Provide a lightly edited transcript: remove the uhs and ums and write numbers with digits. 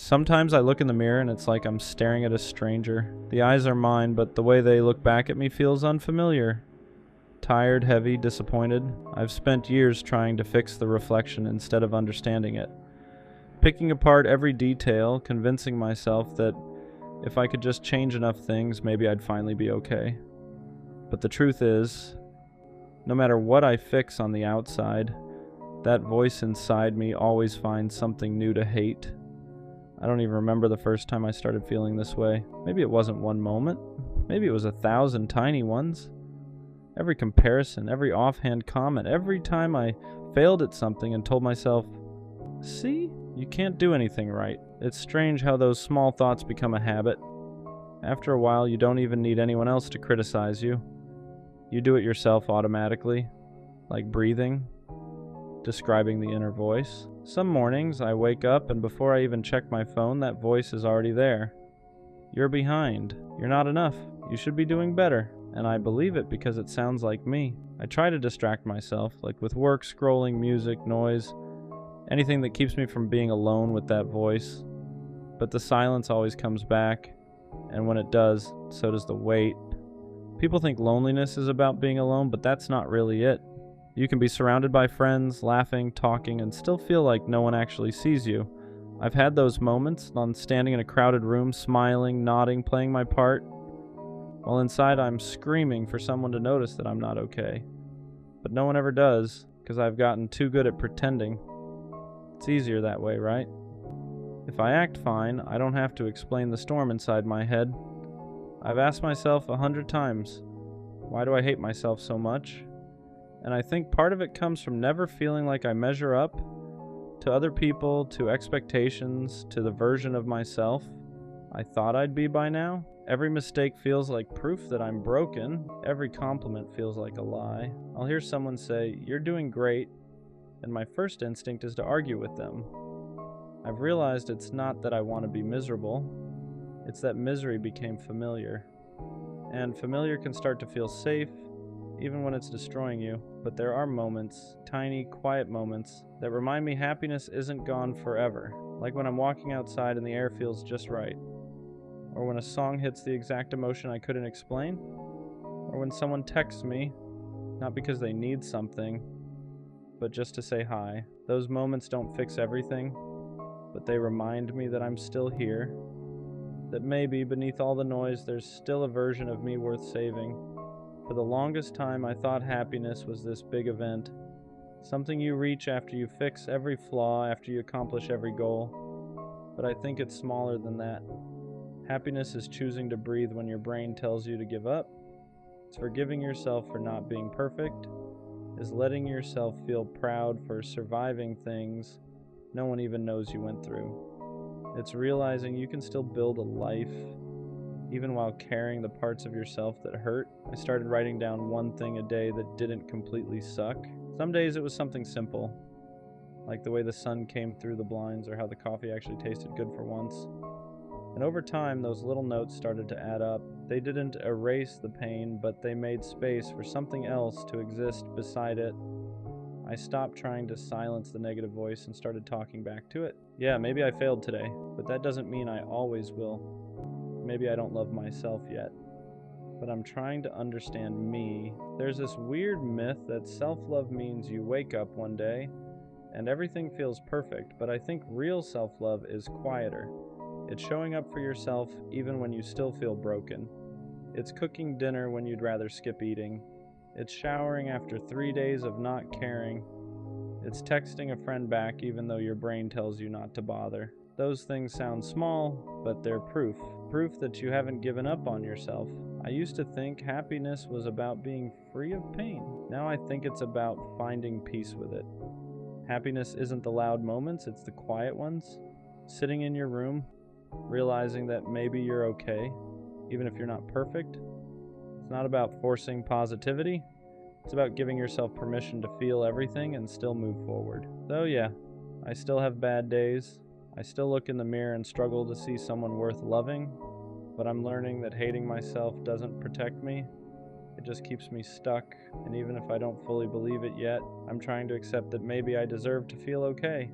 Sometimes I look in the mirror and it's like I'm staring at a stranger. The eyes are mine, but the way they look back at me feels unfamiliar. Tired, heavy, disappointed. I've spent years trying to fix the reflection instead of understanding it. Picking apart every detail, convincing myself that if I could just change enough things, maybe I'd finally be okay. But the truth is, no matter what I fix on the outside, that voice inside me always finds something new to hate. I don't even remember the first time I started feeling this way. Maybe it wasn't one moment. Maybe it was 1,000 tiny ones. Every comparison, every offhand comment, every time I failed at something and told myself, see, you can't do anything right. It's strange how those small thoughts become a habit. After a while, you don't even need anyone else to criticize you. You do it yourself automatically, like breathing, describing the inner voice. Some mornings I wake up and before I even check my phone, that voice is already there. You're behind. You're not enough. You should be doing better. And I believe it because it sounds like me. I try to distract myself, like with work, scrolling, music, noise, anything that keeps me from being alone with that voice. But the silence always comes back, and when it does, so does the weight. People think loneliness is about being alone, but that's not really it. You can be surrounded by friends, laughing, talking, and still feel like no one actually sees you. I've had those moments on standing in a crowded room, smiling, nodding, playing my part, while inside I'm screaming for someone to notice that I'm not okay. But no one ever does, because I've gotten too good at pretending. It's easier that way, right? If I act fine, I don't have to explain the storm inside my head. I've asked myself 100 times, why do I hate myself so much? And I think part of it comes from never feeling like I measure up to other people, to expectations, to the version of myself I thought I'd be by now. Every mistake feels like proof that I'm broken. Every compliment feels like a lie. I'll hear someone say, "You're doing great," and my first instinct is to argue with them. I've realized it's not that I want to be miserable, it's that misery became familiar. And familiar can start to feel safe, even when it's destroying you. But there are moments, tiny, quiet moments, that remind me happiness isn't gone forever. Like when I'm walking outside and the air feels just right. Or when a song hits the exact emotion I couldn't explain. Or when someone texts me, not because they need something, but just to say hi. Those moments don't fix everything, but they remind me that I'm still here. That maybe beneath all the noise, there's still a version of me worth saving. For the longest time, I thought happiness was this big event. Something you reach after you fix every flaw, after you accomplish every goal. But I think it's smaller than that. Happiness is choosing to breathe when your brain tells you to give up. It's forgiving yourself for not being perfect. Is letting yourself feel proud for surviving things no one even knows you went through. It's realizing you can still build a life even while carrying the parts of yourself that hurt. I started writing down one thing a day that didn't completely suck. Some days it was something simple, like the way the sun came through the blinds or how the coffee actually tasted good for once. And over time, those little notes started to add up. They didn't erase the pain, but they made space for something else to exist beside it. I stopped trying to silence the negative voice and started talking back to it. Yeah, maybe I failed today, but that doesn't mean I always will. Maybe I don't love myself yet, but I'm trying to understand me. There's this weird myth that self-love means you wake up one day and everything feels perfect, but I think real self-love is quieter. It's showing up for yourself even when you still feel broken. It's cooking dinner when you'd rather skip eating. It's showering after 3 days of not caring. It's texting a friend back even though your brain tells you not to bother. Those things sound small, but they're proof. Proof that you haven't given up on yourself. I used to think happiness was about being free of pain. Now I think it's about finding peace with it. Happiness isn't the loud moments, it's the quiet ones. Sitting in your room, realizing that maybe you're okay, even if you're not perfect. It's not about forcing positivity. It's about giving yourself permission to feel everything and still move forward. So yeah, I still have bad days. I still look in the mirror and struggle to see someone worth loving, but I'm learning that hating myself doesn't protect me. It just keeps me stuck, and even if I don't fully believe it yet, I'm trying to accept that maybe I deserve to feel okay.